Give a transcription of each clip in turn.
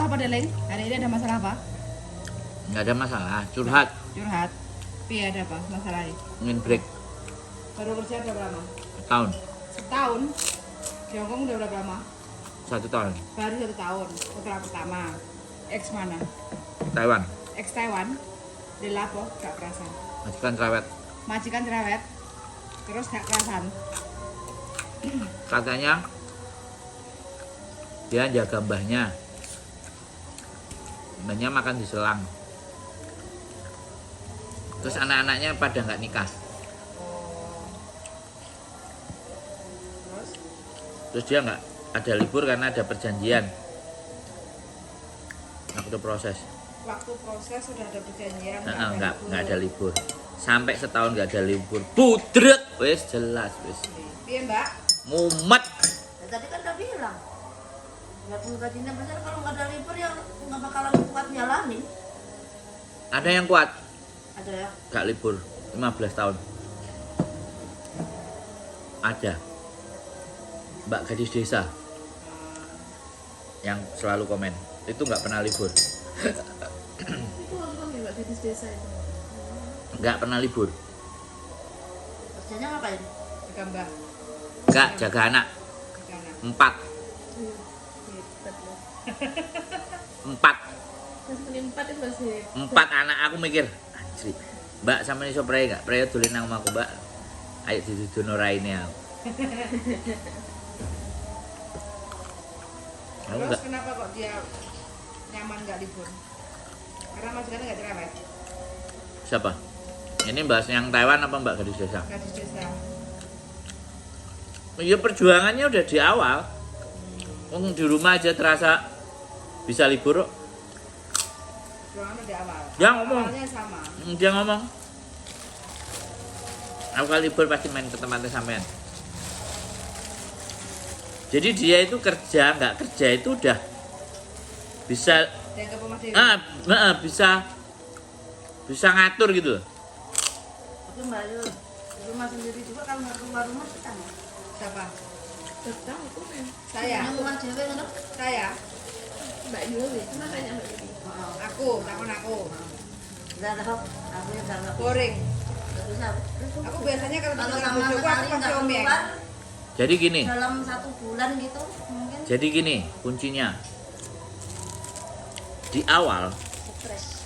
apa Deleng? Hari ini ada masalah apa? Nggak ada masalah, curhat. Curhat. Tapi ada apa masalahnya? Ingin break Baru kerja berapa lama? tahun, Setahun. Di Hongkong udah berapa lama? 1 tahun. Baru 1 tahun. Setelah pertama. Ex mana? Taiwan, Ex Taiwan. Di lapo gak kerasan. majikan cerewet. Majikan cerewet. Terus gak kerasan. Katanya dia jaga mbahnya. Mbahnya makan di selang. Terus anak-anaknya pada nggak nikah. Terus Terus dia nggak ada libur karena ada perjanjian. Waktu proses. waktu proses sudah ada perjanjian. Nggak ada libur. Sampai setahun nggak ada libur. Pudret, wes jelas wes. Iya Mbak. Mumet. Ya, tadi kan udah bilang nggak perlu gajinya besar, kalau nggak ada libur ya nggak bakalan kuat jalanin. Ada yang kuat Ada ya. nggak libur 15 tahun. Ada. Mbak gadis desa yang selalu komen itu nggak pernah libur. Itu apa nih Mbak gadis desa itu? Nggak pernah libur. Kerjanya ngapain? Jaga Mbak. Nggak jaga anak. Jaga anak. 4 Iya, hebat loh. 4 Mas meni 4 itu masih 4 anak. Aku mikir anjir, Mbak sama iso prei nggak? Prei dolen nang omahku Mbak. Ayo didudono raine aku. Aku Terus nggak kenapa kok dia nyaman nggak libur? Karena majikannya nggak cerewet. siapa? Ini bahas yang Taiwan apa Mbak gadis desa? Gadis desa. Ya perjuangannya udah di awal. Wong di rumah aja terasa bisa libur kok. Ruangan di awal. Dia ngomong. Awalnya sama. Dia ngomong. Aku kalau libur pasti main ke tempatnya sampean. Jadi dia itu kerja, nggak kerja itu udah bisa Dia ke rumah dewi. bisa ngatur gitu loh. Tapi Mbak Yul, di rumah sendiri juga kalau nggak keluar rumah kita nggak. Siapa? betah itu kan. Saya. Yang rumah cewek kan? Saya. Mbak Yuli, makanya Mbak Yuli. Aku. Takon aku. Nggak tahu. Aku yang nggak Boring. bisa. Aku biasanya kalau Kalau dengan sama bojoku sekali aku pasti nggak omeng. keluar Jadi gini, dalam 1 bulan gitu mungkin kuncinya di awal stres.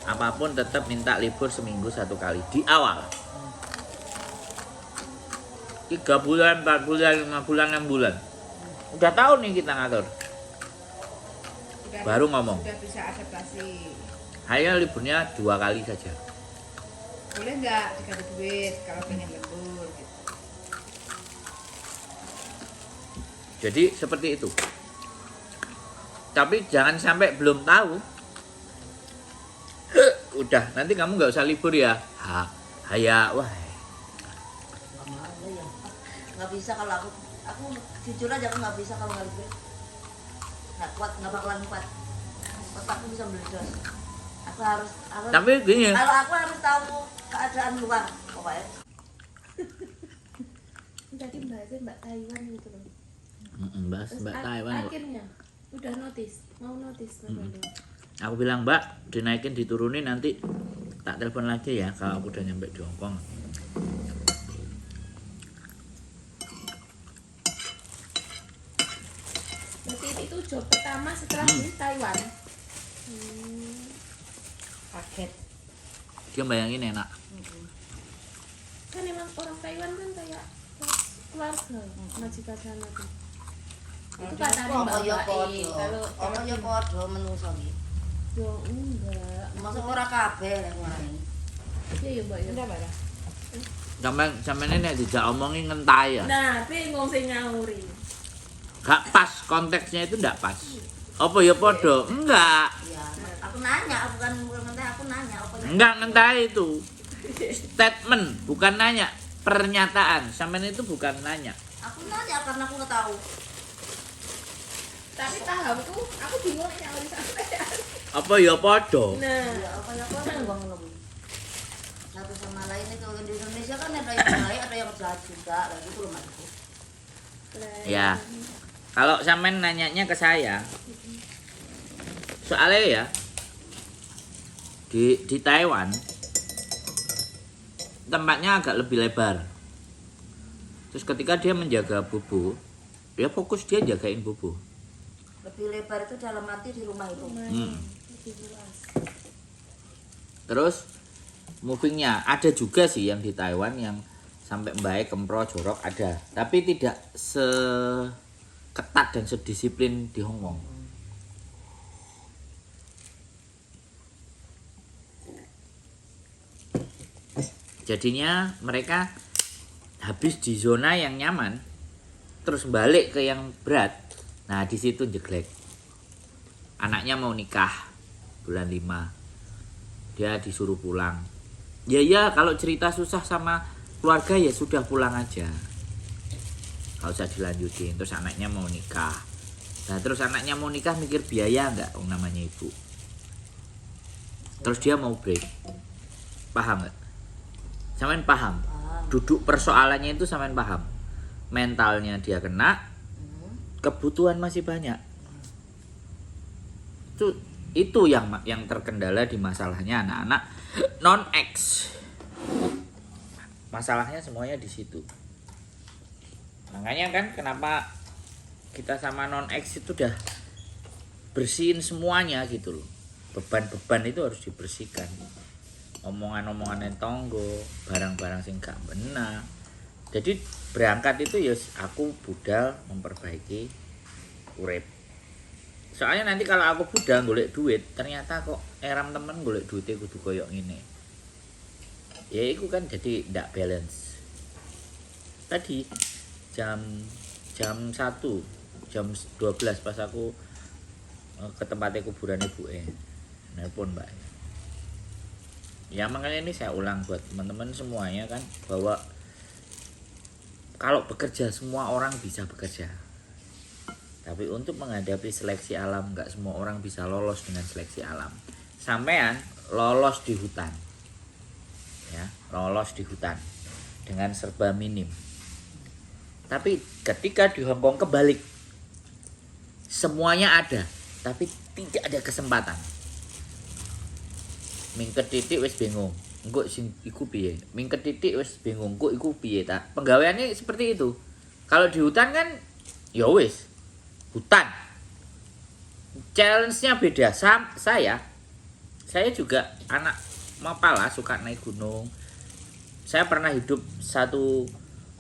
apapun tetap minta libur seminggu 1 kali di awal. 3 bulan, 4 bulan, 5 bulan, 6 bulan. Udah tahu nih kita ngatur. Baru ngomong. Sudah bisa adaptasi. Hanya liburnya 2 kali saja. Boleh nggak dikasih duit kalau pengen lembur? Gitu. Jadi seperti itu. Tapi jangan sampai belum tahu. Udah, nanti kamu nggak usah libur ya. Wah. Nggak bisa kalau aku jujur aja aku nggak bisa kalau nggak libur. Nggak kuat, nggak bakalan kuat. Otakku bisa meledos. Aku harus Tapi gini, kalau aku harus tahu keadaan luar pokoknya. Tadi bahasnya Mbak Taiwan gitu loh. Mbak Terus Taiwan kok. akhirnya udah mau notice namanya. Aku bilang Mbak, dinaikin diturunin nanti tak telepon lagi ya kalau aku udah nyampe di Hongkong. Berarti itu job pertama setelah di Taiwan. Kaget. Dia bayangin enak. Kan emang orang Taiwan kan kayak keluarga majikan sana tuh. Itu katanya Mbak Kok ya Wain. podo. Kalau Kok ya podo menungso iki. yo enggak. Masa ora kabeh lek ngene. Iya ya Mbak ya. Enggak Mbak. Sampai ini dijak omongin ngentai ya. Nah, bingung sih nyauri. Gak pas, konteksnya itu nggak pas. Apa ya podo? Enggak. Iya, aku nanya, bukan ngentai, aku nanya apa ya. Enggak ngentai itu. Statement, bukan nanya. Pernyataan. Sampai itu bukan nanya. Aku nanya karena aku nggak tahu. Tapi tahu tuh, aku bingung nih nyauri sampean. Apa ya podo? Nah, Ya apa ya kok uang lebih. Satu sama lain itu di Indonesia kan ada yang baik, ada yang jahat juga, kayak gitu loh Mas. Ya. Kalau sampean nanyanya ke saya, soalnya ya di Taiwan tempatnya agak lebih lebar. Terus ketika dia menjaga bobo, ya fokus dia jagain bobo. Lebih lebar itu dalam arti di rumah itu. Lebih luas. Terus movingnya ada juga sih yang di Taiwan yang sampai mbae kempro jorok ada, tapi tidak seketat dan sedisiplin di Hong Kong. Jadinya mereka habis di zona yang nyaman, terus balik ke yang berat. Nah di situ jeglek. Anaknya mau nikah bulan 5, dia disuruh pulang. Ya kalau cerita susah sama keluarga ya sudah pulang aja, nggak usah dilanjutin. Terus anaknya mau nikah. Nah terus anaknya mau nikah mikir biaya nggak, namanya ibu. Terus dia mau break, paham nggak? Sampean paham? Duduk persoalannya itu sampean paham? Mentalnya dia kena, kebutuhan masih banyak. Itu yang terkendala di masalahnya anak-anak non-X. Masalahnya semuanya di situ. Makanya kan kenapa kita sama non-X itu udah bersihin semuanya gitu loh. Beban-beban itu harus dibersihkan. Omongan-omongan yang tonggo, barang-barang sing gak benar. Jadi berangkat itu ya aku budal memperbaiki urip. Soalnya nanti kalau aku budal golek duit, ternyata kok eram temen golek duitnya kudu koyok ngene. Ya itu kan jadi ndak balance. Tadi jam 1, jam 12 pas aku ke tempatnya kuburan ibuke. Nelpon Mbak. Ya makanya ini saya ulang buat teman-teman semuanya kan, bahwa kalau bekerja semua orang bisa bekerja. Tapi untuk menghadapi seleksi alam nggak semua orang bisa lolos dengan seleksi alam. Sampean lolos di hutan. Ya, lolos di hutan dengan serba minim. Tapi ketika di Hong Kong kebalik. Semuanya ada, tapi tidak ada kesempatan. Mingket titik wis bingung. Engko sing iku piye? Mingket titik wis bingung, engko iku piye ta? Penggaweannya seperti itu. Kalau di hutan kan ya wis hutan. Challenge-nya beda. Saya juga anak Mapala, suka naik gunung. Saya pernah hidup 1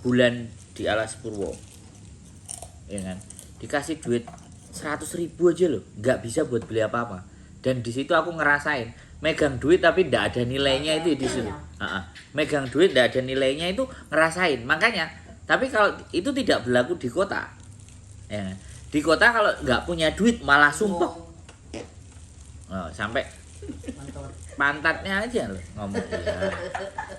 bulan di Alas Purwo. Ya kan? Dikasih duit 100.000 aja loh, nggak bisa buat beli apa-apa. Dan di situ aku ngerasain megang duit tapi tidak ada nilainya itu di situ. Megang duit tidak ada nilainya itu ngerasain. Makanya, tapi kalau itu tidak berlaku di kota. Ya. Di kota kalau nggak punya duit malah sumpah. Sampai pantatnya aja loh ngomong.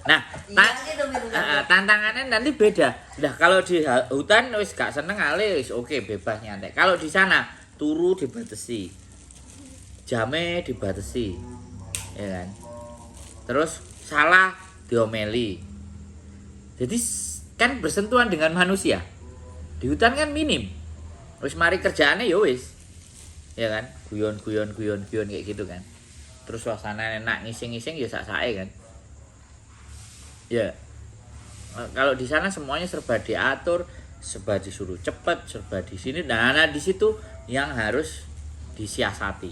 Ya. Nah, tantangannya nanti beda. Nah, kalau di hutan wis gak seneng ale wis oke, bebas nyantai. Kalau di sana turu dibatasi. Jame dibatasi. Ya kan? Terus salah diomeli. Jadi kan bersentuhan dengan manusia. Di hutan kan minim. Wis mari kerjaannya ya wis. Ya kan? Guyon kayak gitu kan. Terus suasana enak, ngising-ngising ya sak-sake kan. Ya. Kalau di sana semuanya serba diatur, serba disuruh cepet, serba di sini. Nah, di situ yang harus disiasati.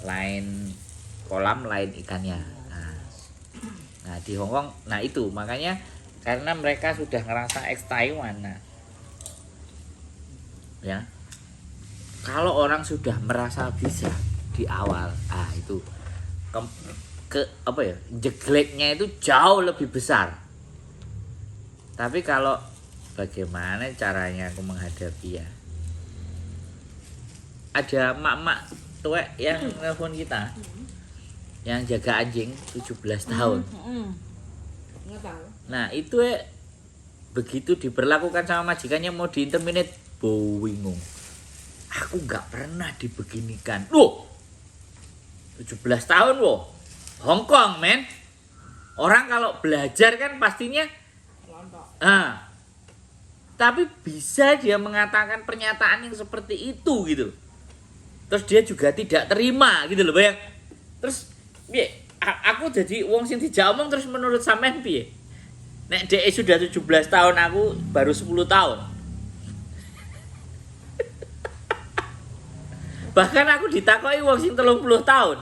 Lain kolam, lain ikannya. Nah, di Hong Kong, nah itu makanya karena mereka sudah ngerasa ex Taiwan. Nah, ya. Kalau orang sudah merasa bisa di awal, itu jegleknya itu jauh lebih besar. Tapi kalau bagaimana caranya aku menghadapi ya? Ada mak-mak tuwek yang nelfon kita, yang jaga anjing 17 tahun. Nggak tahu. Nah itu begitu diperlakukan sama majikannya mau diinterminate, bingung. Aku nggak pernah dibeginikan. Loh, 17 tahun loh. Hong Kong, men. Orang kalau belajar kan pastinya Lontok. Tapi bisa dia mengatakan pernyataan yang seperti itu gitu. Terus dia juga tidak terima gitu loh, bayang. Terus piye? Aku jadi wong sing dijak omong terus menurut sampean piye? Nek DE sudah 17 tahun, aku baru 10 tahun. Bahkan aku ditakoki wong sing 30 tahun.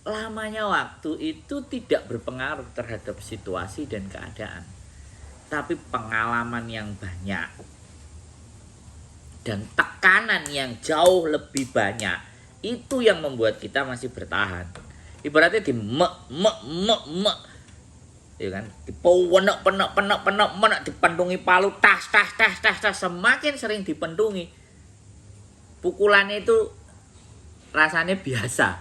Lamanya waktu itu tidak berpengaruh terhadap situasi dan keadaan. Tapi pengalaman yang banyak dan tekanan yang jauh lebih banyak itu yang membuat kita masih bertahan. Ibaratnya di ya kan, penek dipentungi palu tas, semakin sering dipentungi pukulannya itu rasanya biasa,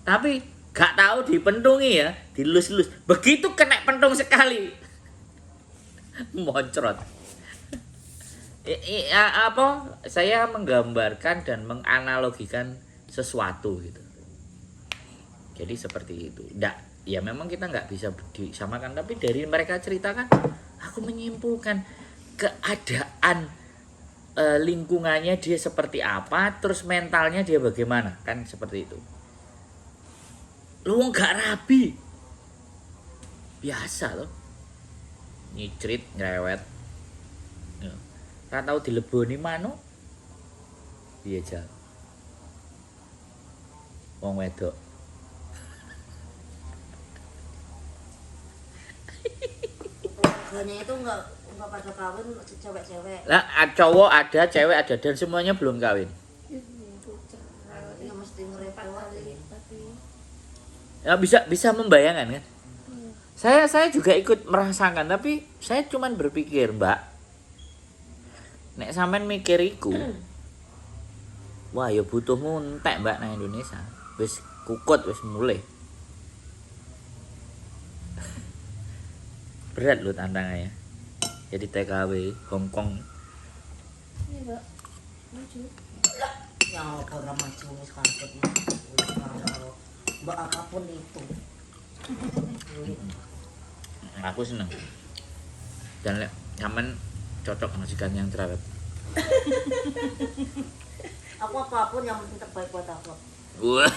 tapi gak tahu dipentungi ya, dilus-lus, begitu kena pentung sekali moncrot. Saya menggambarkan dan menganalogikan sesuatu gitu. Jadi seperti itu. Ya memang kita nggak bisa disamakan, tapi dari mereka ceritakan, aku menyimpulkan keadaan lingkungannya dia seperti apa, terus mentalnya dia bagaimana, kan seperti itu. Lu nggak rabi, biasa loh, nyicrit, ngerewet, nggak tahu dileboni mano, dia aja, wong wedok. Keluarganya itu nggak pada kawin, cewek-cewek. Lah cowok ada, cewek ada, dan semuanya belum kawin. Ya mesti ngerepot Ya bisa membayangkan kan? Saya juga ikut merasakan, tapi saya cuman berpikir, Mbak, nek sampean mikir iku, wah ya butuhmu entek Mbak nang Indonesia. Wis kukut, wis mulai. Berat loh tantangannya. Jadi TKW Hongkong. Iya, Mbak. Maju. ya orang maju wis kaget mbak apapun itu. Aku seneng. Dan nyaman cocok majikan yang cerewet. Aku apapun yang penting terbaik buat aku. Wah.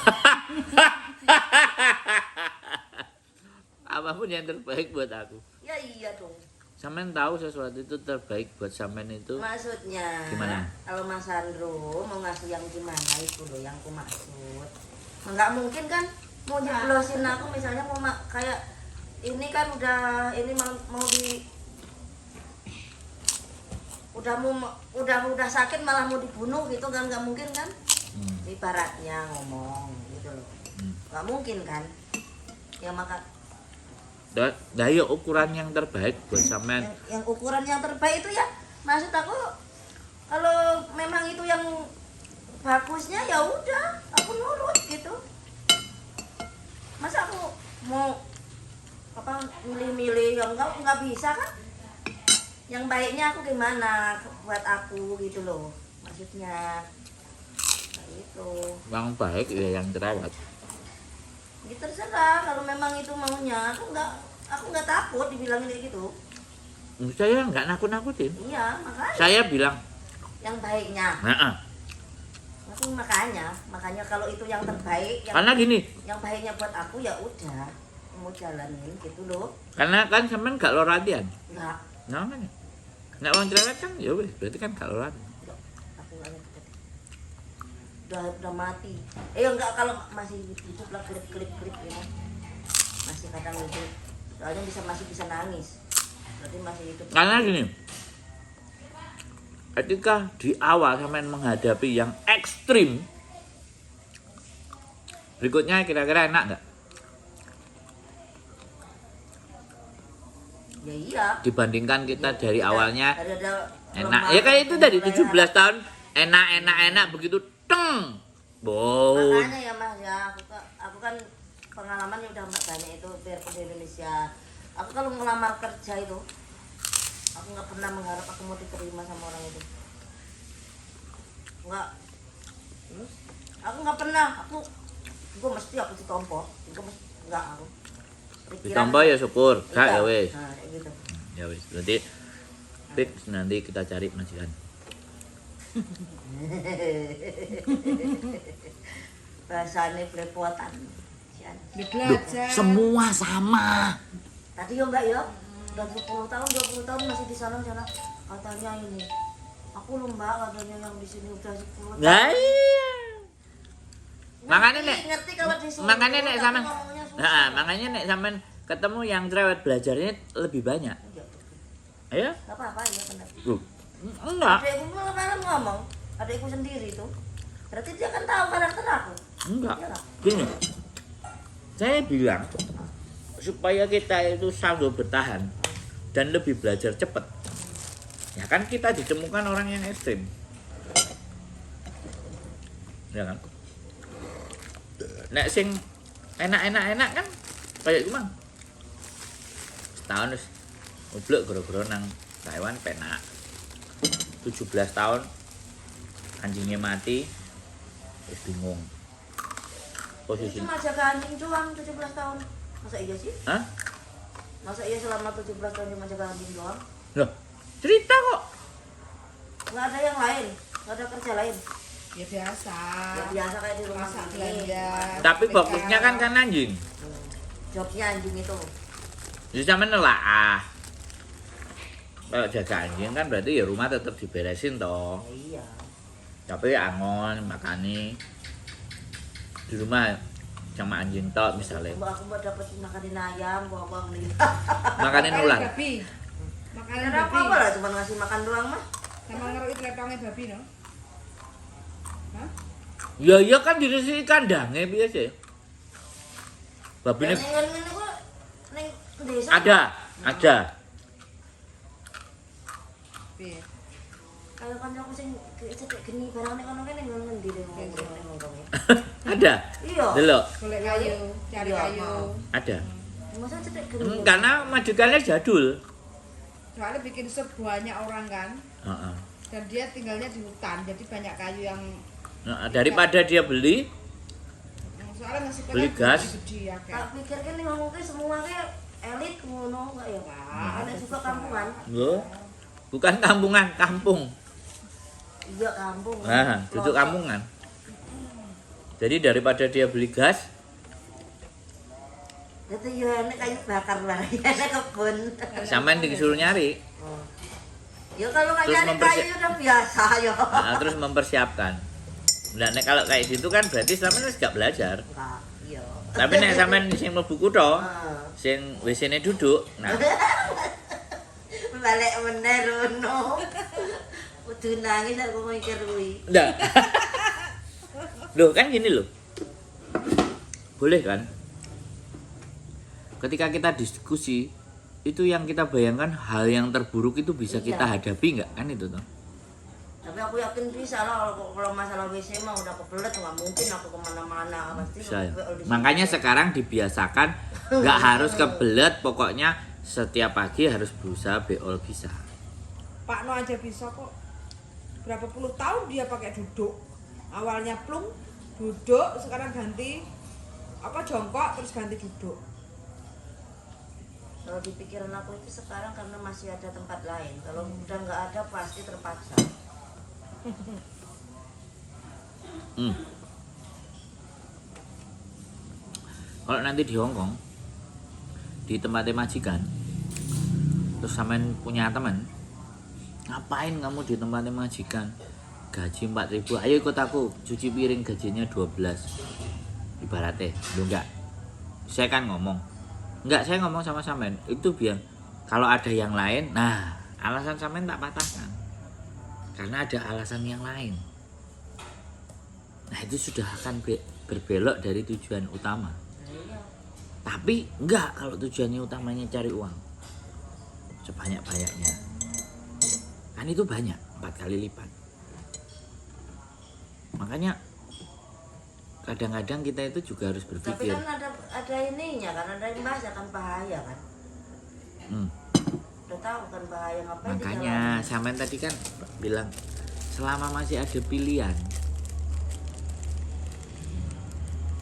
Apapun yang terbaik buat aku. Ya iya dong. Sampean tahu sesuatu itu terbaik buat sampean itu. Maksudnya gimana? Kalau Mas Sandro mau ngasih yang gimana itu loh yang aku maksud. Nggak mungkin kan mau jeblosin aku misalnya mau kayak ini kan udah ini mau di udah sakit malah mau dibunuh gitu kan, nggak mungkin kan. Ibaratnya ngomong gitu loh. Nggak mungkin kan. Ya maka Dah ya ukuran yang terbaik buat sampean. Yang ukuran yang terbaik itu ya maksud aku kalau memang itu yang bagusnya ya udah aku nurut gitu. Masa aku mau apa milih-milih yang nggak bisa kan? Yang baiknya aku gimana buat aku gitu loh maksudnya. Nah, itu. Yang baik ya yang cerewet. Ya terserah kalau memang itu maunya aku nggak takut dibilangin kayak gitu. Saya nggak nakut-nakutin. Iya makanya. Saya bilang Yang baiknya. Aku makanya kalau itu yang terbaik. Karena gini. Yang baiknya buat aku ya udah mau jalanin gitu loh. Karena kan sampean gak lo latihan. Enggak. Nah kan. Nek wong cerewet kan ya wis berarti kan gak lo latihan. Aku nggak ngerti. Udah mati. Enggak kalau masih hidup lah klip ya. Masih kadang hidup. Soalnya masih bisa nangis. Berarti masih hidup. Karena gini. Ketika di awal sampean menghadapi yang ekstrim, berikutnya kira-kira enak nggak? Ya iya. Dibandingkan kita dari Kita ada enak. lemah, Ya kayak itu tadi mulai 17 tahun enak begitu teng. Wow. Makanya ya Mas ya, aku kan pengalamannya udah banyak itu biarpun di Indonesia. Aku kalau ngelamar kerja itu, aku nggak pernah mengharap aku mau diterima sama orang itu. Nggak. Aku nggak pernah. Aku mesti aku ditompo. Nggak aku. Ditompo ya syukur. Gak ya wis. Nah, kayak gitu. Ya wis. Berarti Fix nanti kita cari majikan. Bahasane belepotan. Sian. Dia Loh, belajar. semua sama. Tadi yo Mbak yo, udah 10 tahun, 20 tahun masih di sana katanya ini. Aku lho Mbak katanya yang di sini udah 10 tahun. Nah, iya. Makanya nek ngerti kalau di sini. makanya nek tapi sampean ngomongnya susah. nah, makanya nek sampean ketemu yang cerewet belajarnya lebih banyak. Iya. Ayo. Enggak apa-apa ya benar. Loh, enggak. Adekku malah ngomong, adekku sendiri tuh. Berarti dia kan tahu karakter aku. Enggak. Iya lah. Gini. Saya bilang supaya kita itu selalu bertahan dan lebih belajar cepat. Ya kan kita ditemukan orang yang ekstrim. Ya kan? Nek sing enak kan kayak gimana? Setahun wis oblek gara-gara nang Taiwan penak. 17 tahun anjingnya mati wis bingung. Posisi. Cuma jaga anjing doang 17 tahun. Masa iya sih? Hah? Masa iya selama 17 tahun cuma jaga anjing doang? Loh, cerita kok. Nggak ada yang lain, nggak ada kerja lain. Ya biasa. Ya biasa kayak di rumah Masak sini. belanja. Tapi fokusnya kan anjing. Jobnya anjing itu. Jadi sampe nelaah. Kalau jaga anjing kan berarti ya rumah tetap diberesin toh. Ya, iya. Tapi angon, makani di rumah sama anjing tok misalnya. Aku mau dapat makanin ayam, bawa nih. Makanin ular. Babi. Makanan Karena babi. apa lah, cuma ngasih makan doang mah. Sama ngeruit letongnya babi no. Hah? Ya iya kan dirisi kandangnya biasa. Babi ini Neng gua neng desa. ada. Piye? Kayak kan aku sing cetek geni barang ning kono kene ngendi deh ngomongnya. Ada. Iya. Delok, Golek kayu, cari Iya, kayu. mau. ada. Masa cetek geni. Karena majikannya jadul. Soalnya bikin sup banyak orang kan. Heeh. Dan dia tinggalnya di hutan, jadi banyak kayu yang Daripada dia beli, soalnya ngasih Beli gas. gede ya kan. Tak pikir kan nih ngomongnya semua kayak elit ngono enggak ya? Ada juga kampungan. loh, bukan kampungan, kampung. Iya kampung. Nah, duduk kampungan. Jadi daripada dia beli gas, Itu ya enak kayu bakar lah, enak kebun. sampean disuruh nyari. Oh. Ya kalau nggak Terus nyari kayu udah biasa ya. Nah, terus mempersiapkan. Nah, nek kalau kayak gitu kan berarti sampean wis gak belajar. Enggak, iya. Tapi nek sampean sing mlebu kutho, Ah. sing WC-ne duduk, nah Balik meneh rono. Kudu nangis aku mikir kuwi. enggak. Loh, kan gini loh. Boleh kan? Ketika kita diskusi, itu yang kita bayangkan hal yang terburuk itu bisa Iya. kita hadapi nggak kan itu tuh? Tapi aku yakin bisa lah kalau masalah WC mah udah kebelet nggak mungkin aku kemana-mana pasti. Bisa ya. aku di Makanya situ. sekarang dibiasakan nggak harus kebelet, pokoknya setiap pagi harus berusaha beol bisa. Pak No aja bisa kok. Berapa puluh tahun dia pakai duduk. Awalnya plung, duduk, sekarang ganti apa jongkok terus ganti duduk. Kalau di pikiran aku itu sekarang karena masih ada tempat lain. Kalau udah nggak ada pasti terpaksa. Kalau nanti di Hongkong, di tempatnya majikan, terus sampean punya teman, ngapain kamu di tempatnya majikan? Gaji 4.000, ayo ikut aku, cuci piring gajinya 12. Ibaratnya, lu enggak. Saya kan ngomong, enggak, saya ngomong sama sampean, itu biar kalau ada yang lain, nah alasan sampean tak patahkan. Karena ada alasan yang lain. Nah itu sudah akan berbelok dari tujuan utama. Tapi enggak kalau tujuannya utamanya cari uang sebanyak-banyaknya. Kan itu banyak, 4 kali lipat. Makanya kadang-kadang kita itu juga harus Tapi berpikir. kan ada ininya kan ada yang bahasa kan bahaya kan. Udah tahu kan bahaya ngapain di Makanya dalam. sampean tadi kan bilang selama masih ada pilihan.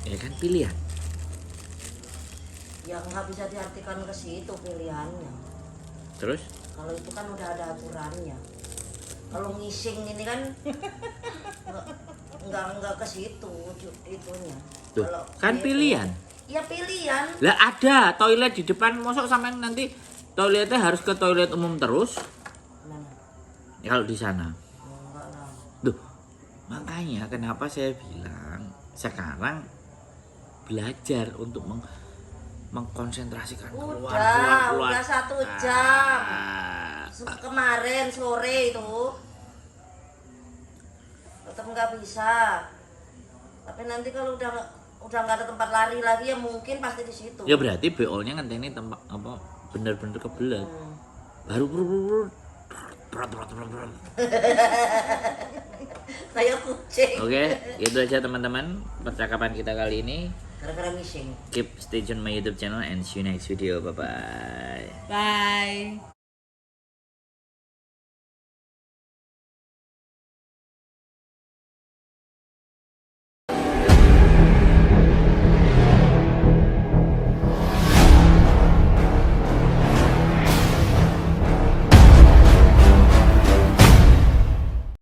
Ya kan pilihan. Ya nggak bisa diartikan ke situ pilihannya. Terus Kalau itu kan udah ada aturannya. Kalau ngising ini kan nggak ke situ itunya. Tuh, Kalau kan dia- pilihan. Ya pilihan. Lah ada toilet di depan, mosok sampean nanti toiletnya harus ke toilet umum terus. Mana? Ya, kalau di sana. Enggak lah. Duh, makanya kenapa saya bilang sekarang belajar untuk mengkonsentrasikan keluar. Udah 1 jam. Ah, Kemarin sore itu tetap nggak bisa. Tapi nanti kalau udah nggak ada tempat lari lagi ya mungkin pasti di situ. ya berarti BO-nya ngenteni tempat apa bener-bener kebelet. Baru Kayak kucing. Oke, itu aja teman-teman percakapan kita kali ini. Gara-gara missing. Keep stay tune my YouTube channel and see you next video. Bye bye. Bye.